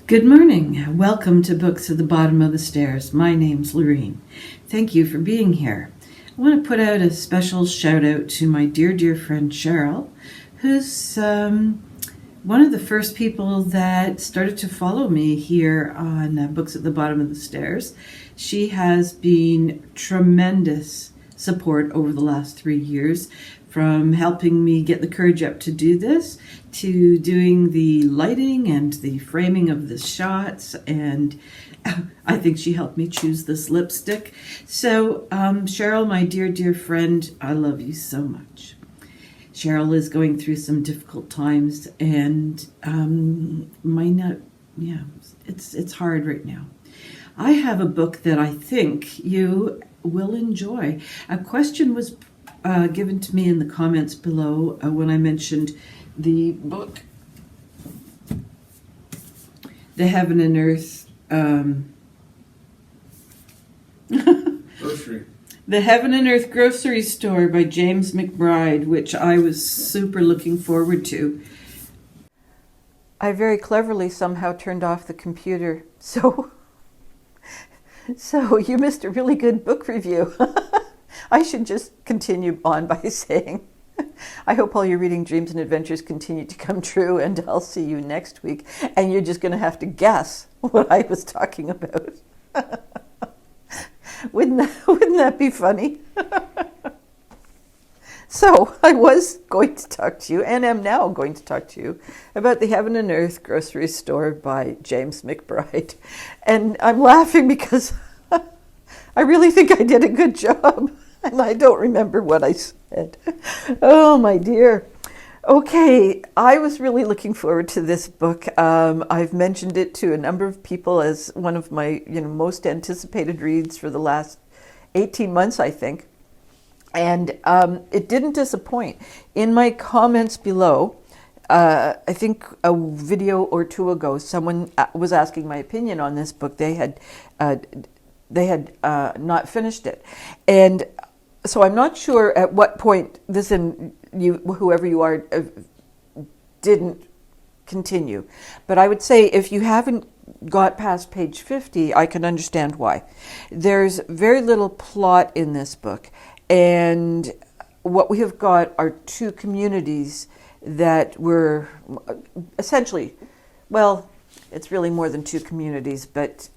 Good morning. Welcome to Books at the Bottom of the Stairs. My name's Lorene. Thank you for being here. I want to put out a special shout out to my dear friend Cheryl, who's one of the first people that started to follow me here on Books at the Bottom of the Stairs. She has been tremendous support over the last 3 years, from helping me get the courage up to do this, to doing the lighting and the framing of the shots, and I think she helped me choose this lipstick. So Cheryl, my dear friend, I love you so much. Cheryl is going through some difficult times, and it's hard right now. I have a book that I think you will enjoy. A question was given to me in the comments below when I mentioned the book, The Heaven and Earth Grocery. The Heaven and Earth Grocery Store by James McBride, which I was super looking forward to. I very cleverly somehow turned off the computer, so you missed a really good book review. I should just continue on by saying, I hope all your reading dreams and adventures continue to come true, and I'll see you next week. And you're just going to have to guess what I was talking about. Wouldn't that be funny? So I was going to talk to you, and am now going to talk to you, about The Heaven and Earth Grocery Store by James McBride. And I'm laughing because I really think I did a good job. And I don't remember what I said. Oh, my dear. Okay, I was really looking forward to this book. I've mentioned it to a number of people as one of my most anticipated reads for the last 18 months, I think. And it didn't disappoint. In my comments below, I think a video or two ago, someone was asking my opinion on this book. They had not finished it. And so I'm not sure at what point whoever you are, didn't continue. But I would say if you haven't got past page 50, I can understand why. There's very little plot in this book. And what we have got are two communities that were essentially, well, it's really more than two communities, but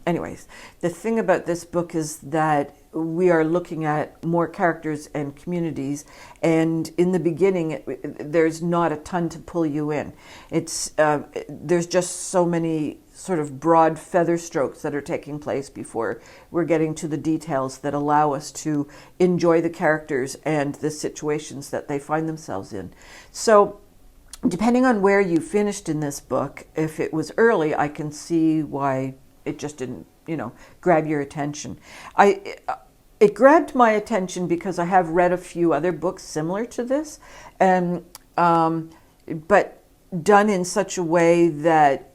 anyways, the thing about this book is that we are looking at more characters and communities, and in the beginning, there's not a ton to pull you in. There's just so many sort of broad feather strokes that are taking place before we're getting to the details that allow us to enjoy the characters and the situations that they find themselves in. So, depending on where you finished in this book, if it was early, I can see why it just didn't, grab your attention. It grabbed my attention because I have read a few other books similar to this, and but done in such a way that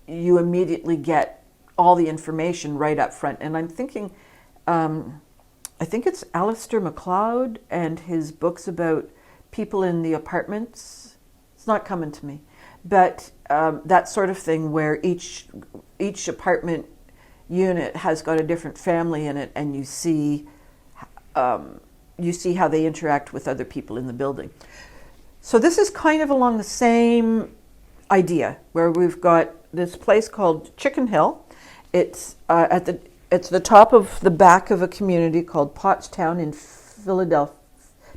you immediately get all the information right up front. And I'm thinking, I think it's Alistair MacLeod and his books about people in the apartments. It's not coming to me, but that sort of thing where each apartment unit has got a different family in it, and you see how they interact with other people in the building. So this is kind of along the same idea, where we've got this place called Chicken Hill. It's it's the top of the back of a community called Pottstown in Philadelphia,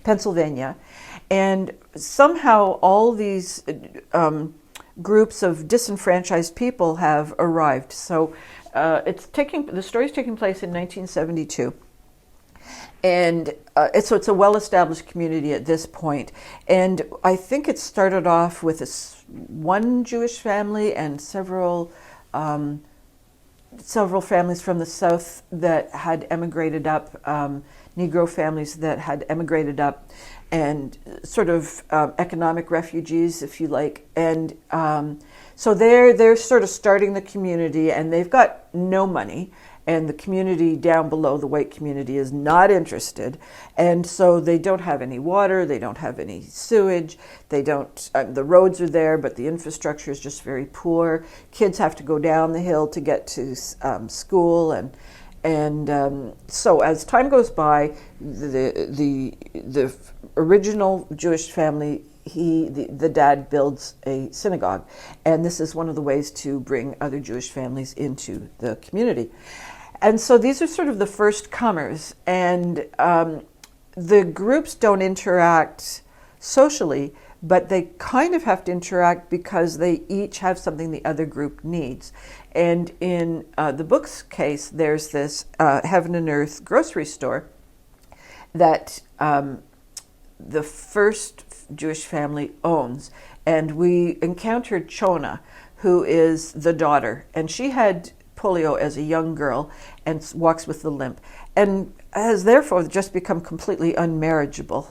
Pennsylvania, and somehow all these groups of disenfranchised people have arrived. So the story's taking place in 1972. And it's a well-established community at this point. And I think it started off with one Jewish family and several families from the South that had emigrated up, Negro families that had emigrated up, and sort of economic refugees, if you like. And so they're sort of starting the community, and they've got no money. and the community down below, the white community, is not interested. And so they don't have any water, they don't have any sewage, they don't, the roads are there, but the infrastructure is just very poor. Kids have to go down the hill to get to school, and so as time goes by, the original Jewish family, the dad builds a synagogue, and this is one of the ways to bring other Jewish families into the community. And so these are sort of the first comers, and the groups don't interact socially, but they kind of have to interact because they each have something the other group needs. And in the book's case, there's this Heaven and Earth grocery store that the first Jewish family owns. And we encountered Chona, who is the daughter, and she had polio as a young girl and walks with the limp, and has therefore just become completely unmarriageable.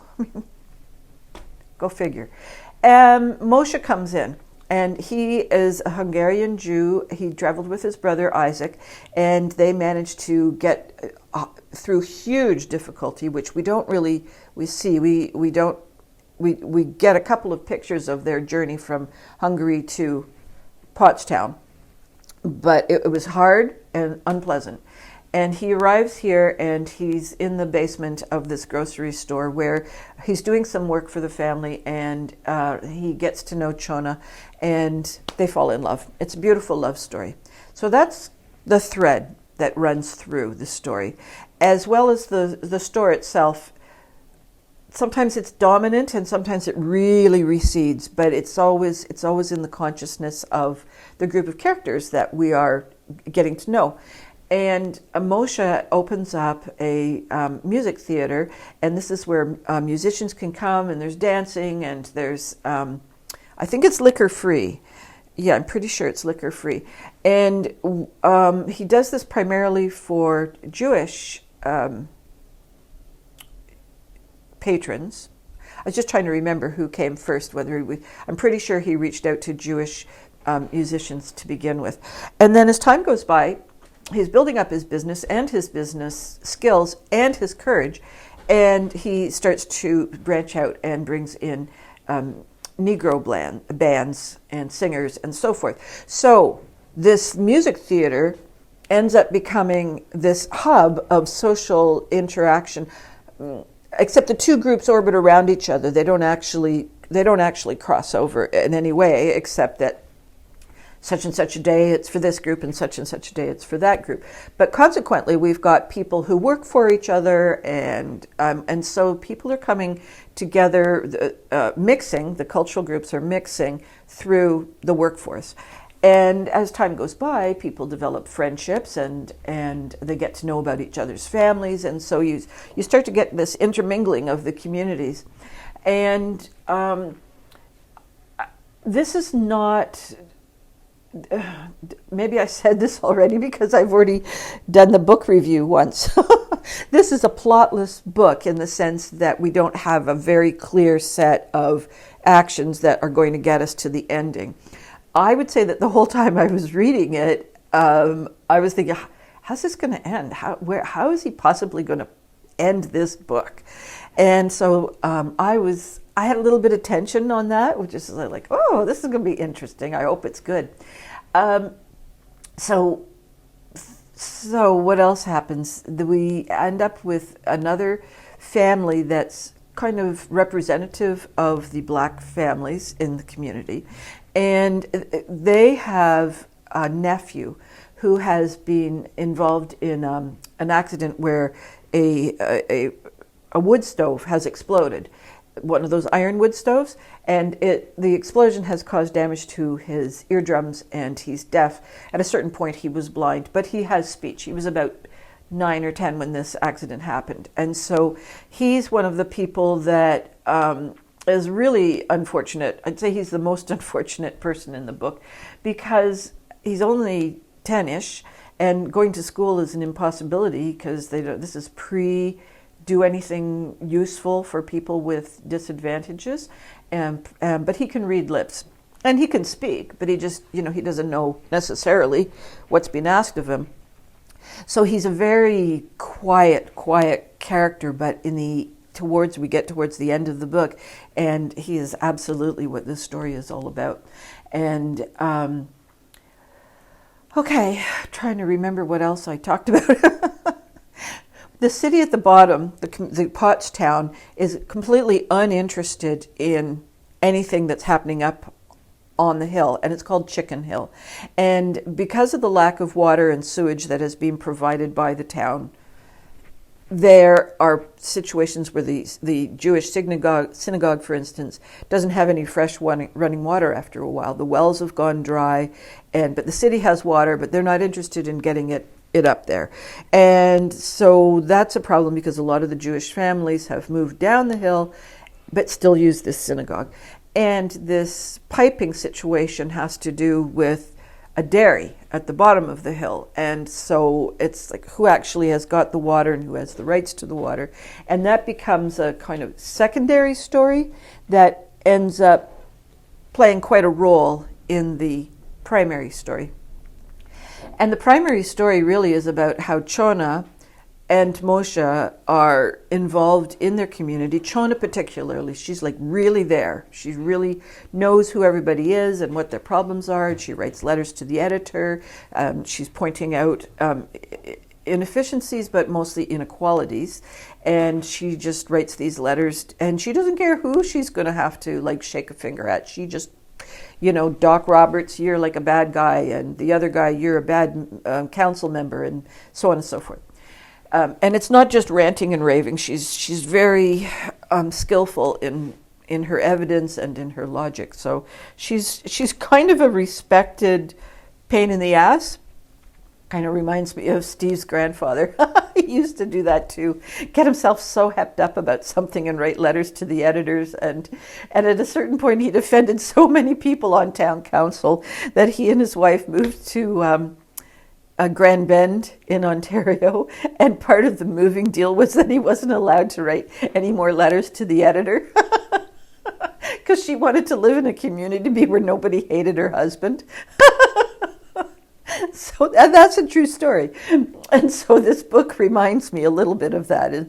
Go figure. Moshe comes in, and he is a Hungarian Jew. He traveled with his brother Isaac, and they managed to get through huge difficulty, which we don't really see. We get a couple of pictures of their journey from Hungary to Pottstown, but it was hard and unpleasant. And he arrives here, and he's in the basement of this grocery store where he's doing some work for the family, and he gets to know Chona, and they fall in love. It's a beautiful love story. So that's the thread that runs through the story, as well as the store itself. Sometimes it's dominant, and sometimes it really recedes, but it's always in the consciousness of the group of characters that we are getting to know. And Moshe opens up a music theater, and this is where musicians can come, and there's dancing, and there's, I think it's liquor free. Yeah, I'm pretty sure it's liquor free. And he does this primarily for Jewish patrons. I was just trying to remember who came first, I'm pretty sure he reached out to Jewish musicians to begin with. And then as time goes by, he's building up his business and his business skills and his courage, and he starts to branch out and brings in Negro bands and singers and so forth. So this music theater ends up becoming this hub of social interaction, except the two groups orbit around each other. They don't actually cross over in any way, except that such and such a day it's for this group, and such a day it's for that group. But consequently, we've got people who work for each other, and so people are coming together, mixing. The cultural groups are mixing through the workforce. And as time goes by, people develop friendships, and they get to know about each other's families, and so you start to get this intermingling of the communities. And this is not... maybe I said this already because I've already done the book review once. This is a plotless book in the sense that we don't have a very clear set of actions that are going to get us to the ending. I would say that the whole time I was reading it, I was thinking, how's this going to end? How is he possibly going to end this book? And so I had a little bit of tension on that, which is like, oh, this is going to be interesting. I hope it's good. So what else happens? We end up with another family that's kind of representative of the black families in the community. And they have a nephew who has been involved in an accident where a wood stove has exploded, one of those iron wood stoves, and the explosion has caused damage to his eardrums, and he's deaf. At a certain point he was blind, but he has speech. He was about 9 or 10 when this accident happened, and so he's one of the people that is really unfortunate. I'd say he's the most unfortunate person in the book, because he's only 10-ish, and going to school is an impossibility because this is do anything useful for people with disadvantages, but he can read lips and he can speak, but he just, he doesn't know necessarily what's been asked of him. So he's a very quiet character, but we get towards the end of the book, and he is absolutely what this story is all about. And okay, trying to remember what else I talked about. The city at the bottom, the Pottstown, is completely uninterested in anything that's happening up on the hill, and it's called Chicken Hill. And because of the lack of water and sewage that has been provided by the town, there are situations where the Jewish synagogue, for instance, doesn't have any fresh running water after a while. The wells have gone dry, but the city has water, but they're not interested in getting it up there. And so that's a problem, because a lot of the Jewish families have moved down the hill but still use this synagogue. And this piping situation has to do with a dairy at the bottom of the hill. And so it's like who actually has got the water and who has the rights to the water. And that becomes a kind of secondary story that ends up playing quite a role in the primary story. And the primary story really is about how Chona and Moshe are involved in their community. Chona particularly, she's like really there. She really knows who everybody is and what their problems are. And she writes letters to the editor. She's pointing out inefficiencies, but mostly inequalities. And she just writes these letters, and she doesn't care who she's going to have to like shake a finger at. She just, Doc Roberts, you're like a bad guy, and the other guy, you're a bad council member, and so on and so forth. And it's not just ranting and raving. She's very skillful in her evidence and in her logic. So she's kind of a respected pain in the ass. Kind of reminds me of Steve's grandfather. He used to do that too. Get himself so hepped up about something and write letters to the editors. And at a certain point, he offended so many people on town council that he and his wife moved to Grand Bend in Ontario. And part of the moving deal was that he wasn't allowed to write any more letters to the editor. Because she wanted to live in a community where nobody hated her husband. So that's a true story. And so this book reminds me a little bit of that.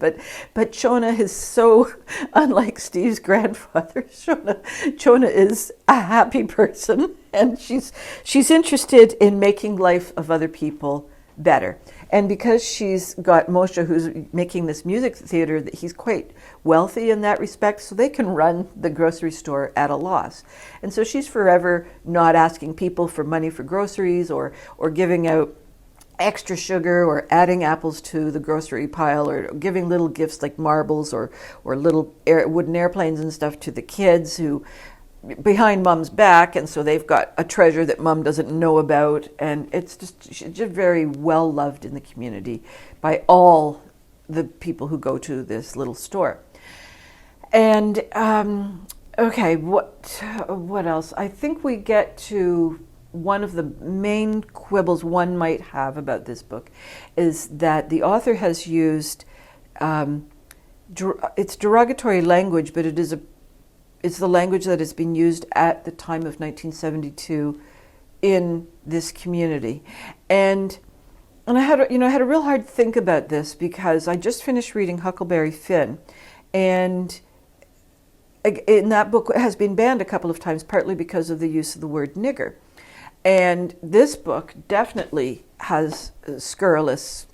But Chona is so unlike Steve's grandfather. Chona is a happy person, and she's interested in making life of other people better. And because she's got Moshe, who's making this music theater, that he's quite wealthy in that respect, so they can run the grocery store at a loss. And so she's forever not asking people for money for groceries or giving out extra sugar or adding apples to the grocery pile or giving little gifts like marbles or little wooden airplanes and stuff to the kids who behind Mom's back, and so they've got a treasure that Mom doesn't know about, and she's just very well loved in the community by all the people who go to this little store. And okay, what else? I think we get to one of the main quibbles one might have about this book is that the author has used it's derogatory language, but it's the language that has been used at the time of 1972 in this community. And I had a real hard think about this because I just finished reading Huckleberry Finn, and in that book it has been banned a couple of times, partly because of the use of the word nigger. And this book definitely has scurrilous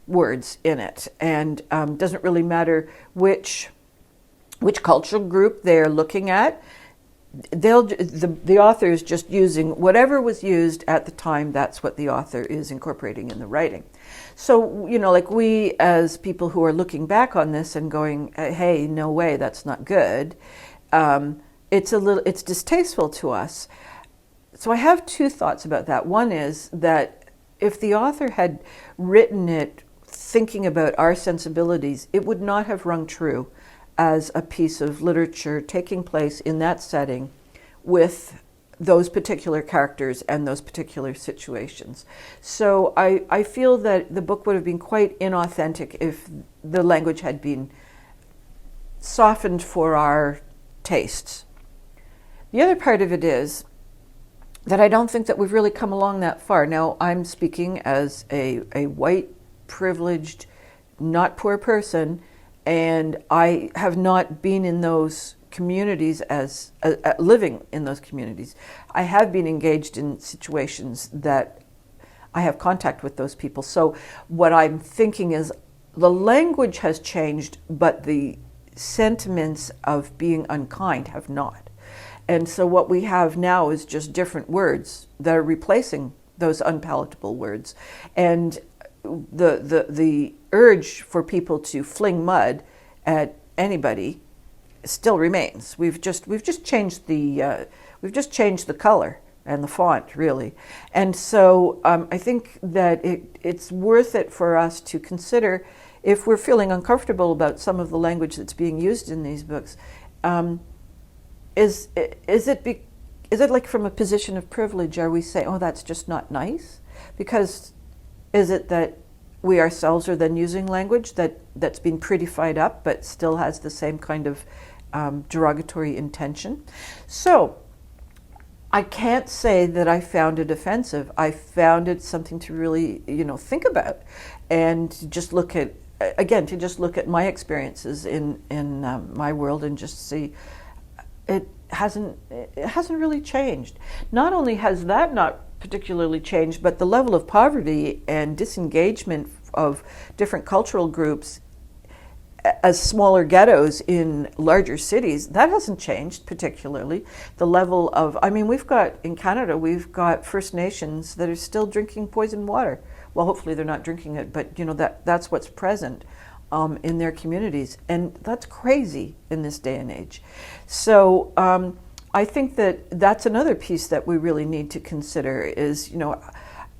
words in it, and doesn't really matter which cultural group they're looking at. The author is just using whatever was used at the time. That's what the author is incorporating in the writing. So, like we as people who are looking back on this and going, hey, no way, that's not good. It's distasteful to us. So I have two thoughts about that. One is that if the author had written it thinking about our sensibilities, it would not have rung true as a piece of literature taking place in that setting with those particular characters and those particular situations. So I feel that the book would have been quite inauthentic if the language had been softened for our tastes. The other part of it is that I don't think that we've really come along that far. Now, I'm speaking as a white, privileged, not poor person, and I have not been in those communities as living in those communities. I have been engaged in situations that I have contact with those people. So what I'm thinking is the language has changed, but the sentiments of being unkind have not. And so what we have now is just different words that are replacing those unpalatable words. And the urge for people to fling mud at anybody still remains. We've just changed the color and the font, really. And so I think that it's worth it for us to consider, if we're feeling uncomfortable about some of the language that's being used in these books, is it like from a position of privilege? Are we saying, oh, that's just not nice? Because is it that we ourselves are then using language that's been prettified up but still has the same kind of derogatory intention? So I can't say that I found it offensive. I found it something to really, think about, and to just look at, my experiences in my world, and just see it hasn't really changed. Not only has that not particularly changed, but the level of poverty and disengagement of different cultural groups as smaller ghettos in larger cities, that hasn't changed particularly. The level of, in Canada, we've got First Nations that are still drinking poison water. Well, hopefully they're not drinking it, but that's what's present in their communities. And that's crazy in this day and age. So I think that's another piece that we really need to consider is,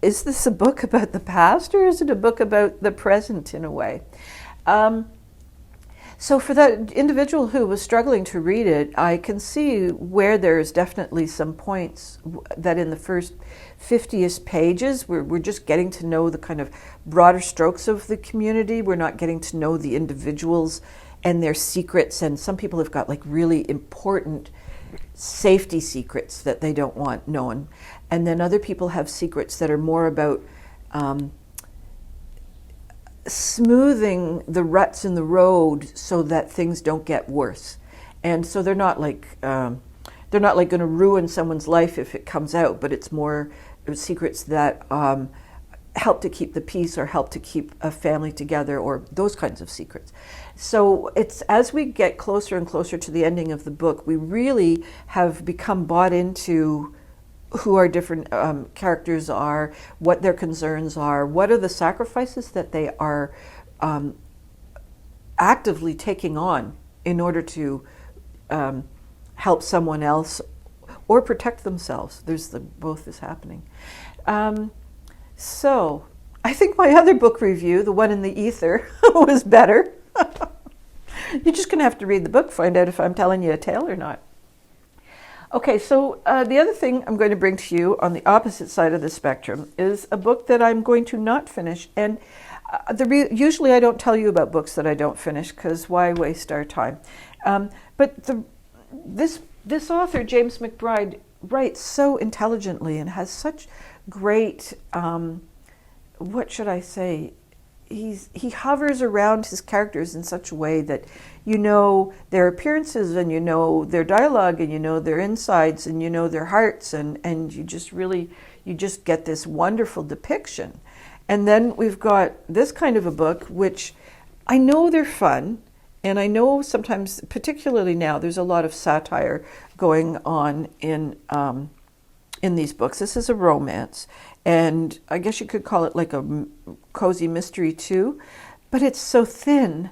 is this a book about the past, or is it a book about the present in a way? So for that individual who was struggling to read it, I can see where there's definitely some points that in the first 50-ish pages, we're just getting to know the kind of broader strokes of the community. We're not getting to know the individuals and their secrets. And some people have got like really important safety secrets that they don't want known. And then other people have secrets that are more about smoothing the ruts in the road so that things don't get worse. And so they're not like going to ruin someone's life if it comes out, but it's more secrets that help to keep the peace or help to keep a family together, or those kinds of secrets. So it's as we get closer and closer to the ending of the book, we really have become bought into who our different characters are, what their concerns are, what are the sacrifices that they are actively taking on in order to help someone else or protect themselves. Both is happening. So I think my other book review, the one in the ether, was better. You're just going to have to read the book, find out if I'm telling you a tale or not. Okay, so the other thing I'm going to bring to you on the opposite side of the spectrum is a book that I'm going to not finish. And usually I don't tell you about books that I don't finish, because why waste our time? But this author, James McBride, writes so intelligently and has such great, what should I say? He hovers around his characters in such a way that you know their appearances, and you know their dialogue, and you know their insides, and you know their hearts, and you just get this wonderful depiction. And then we've got this kind of a book, which I know they're fun, and I know sometimes, particularly now, there's a lot of satire going on in these books. This is a romance, and I guess you could call it like a cozy mystery too, but it's so thin,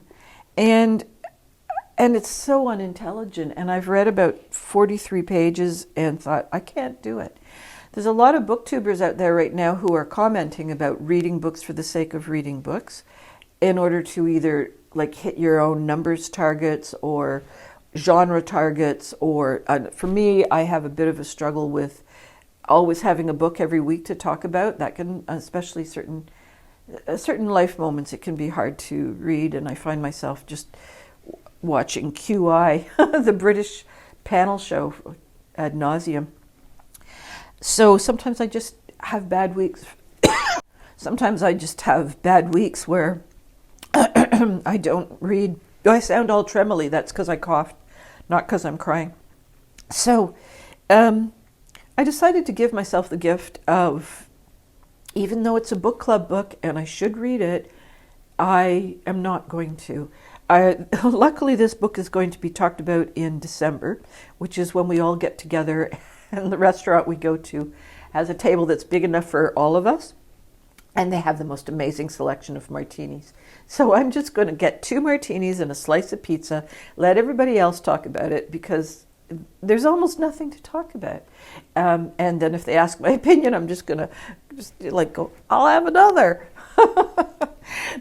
and it's so unintelligent. And I've read about 43 pages and thought, I can't do it. There's a lot of booktubers out there right now who are commenting about reading books for the sake of reading books in order to either like hit your own numbers targets or genre targets, or for me, I have a bit of a struggle with always having a book every week to talk about. That can, especially certain life moments, it can be hard to read, and I find myself just watching QI, the British panel show, ad nauseum. So sometimes I just have bad weeks. Sometimes I just have bad weeks where I don't read. I sound all tremolo. That's because I coughed, not because I'm crying. So I decided to give myself the gift of, even though it's a book club book and I should read it, I am not going to. Luckily, this book is going to be talked about in December, which is when we all get together, and the restaurant we go to has a table that's big enough for all of us, and they have the most amazing selection of martinis. So I'm just going to get 2 martinis and a slice of pizza, let everybody else talk about it, because there's almost nothing to talk about. And then if they ask my opinion, I'm just going to go, I'll have another.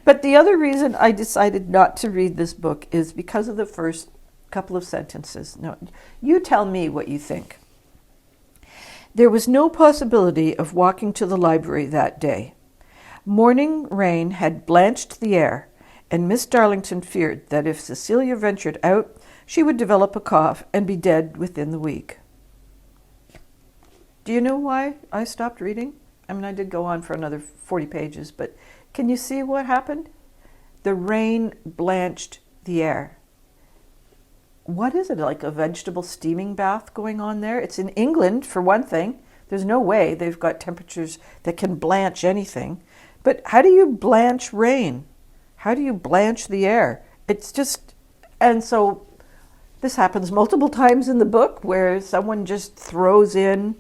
But the other reason I decided not to read this book is because of the first couple of sentences. Now, you tell me what you think. There was no possibility of walking to the library that day. Morning rain had blanched the air, and Miss Darlington feared that if Cecilia ventured out, she would develop a cough and be dead within the week. Do you know why I stopped reading? I mean, I did go on for another 40 pages, but can you see what happened? The rain blanched the air. What is it, like a vegetable steaming bath going on there? It's in England, for one thing. There's no way they've got temperatures that can blanch anything. But how do you blanch rain? How do you blanch the air? It's just, and so this happens multiple times in the book where someone just throws in,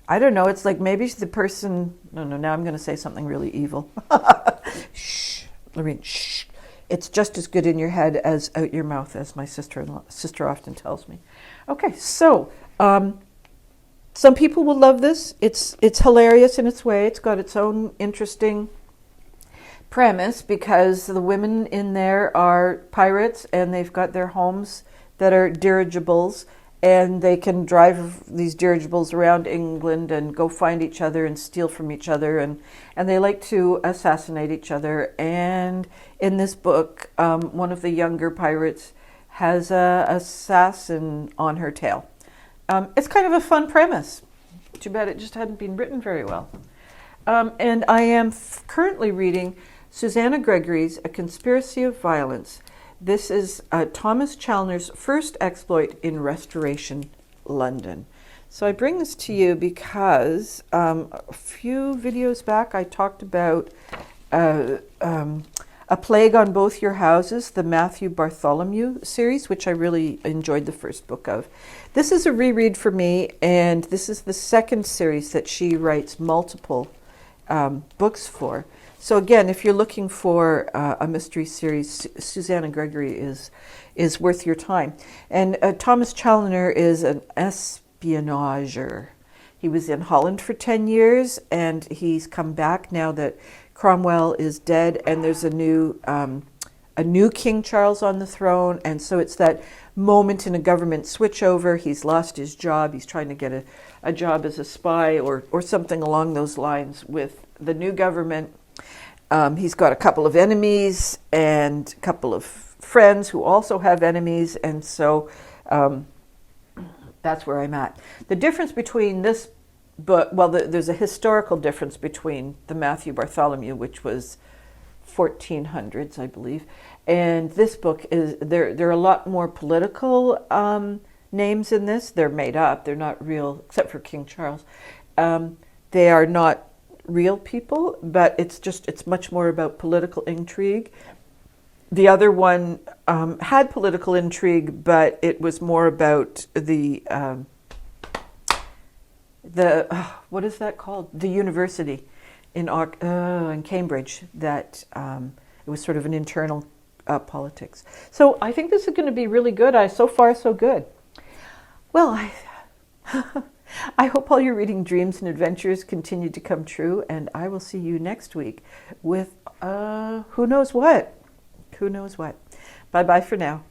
I don't know, it's like maybe the person, no, now I'm going to say something really evil. Shh, Lorraine, shh. It's just as good in your head as out your mouth, as my sister often tells me. Okay, so some people will love this. It's hilarious in its way. It's got its own interesting premise because the women in there are pirates and they've got their homes that are dirigibles, and they can drive these dirigibles around England and go find each other and steal from each other, and they like to assassinate each other. And in this book, one of the younger pirates has an assassin on her tail. It's kind of a fun premise. Too bad it just hadn't been written very well. And I am currently reading Susanna Gregory's A Conspiracy of Violence. This is Thomas Challoner's first exploit in Restoration London. So I bring this to you because a few videos back I talked about A Plague on Both Your Houses, the Matthew Bartholomew series, which I really enjoyed the first book of. This is a reread for me, and this is the second series that she writes multiple books for. So again, if you're looking for a mystery series, Susanna Gregory is worth your time. And Thomas Challoner is an espionager. He was in Holland for 10 years, and he's come back now that Cromwell is dead, and there's a new King Charles on the throne. And so it's that moment in a government switchover. He's lost his job. He's trying to get a job as a spy or something along those lines with the new government. He's got a couple of enemies and a couple of friends who also have enemies, and so that's where I'm at. The difference between this book, well, there's a historical difference between the Matthew Bartholomew, which was 1400s, I believe, and this book is there are a lot more political names in this. They're made up. They're not real, except for King Charles. They are not real people, but it's much more about political intrigue. The other one had political intrigue, but it was more about the what is that called? The university in Cambridge. That it was sort of an internal politics. So I think this is going to be really good. So far, so good. Well, I hope all your reading dreams and adventures continue to come true, and I will see you next week with who knows what. Who knows what. Bye-bye for now.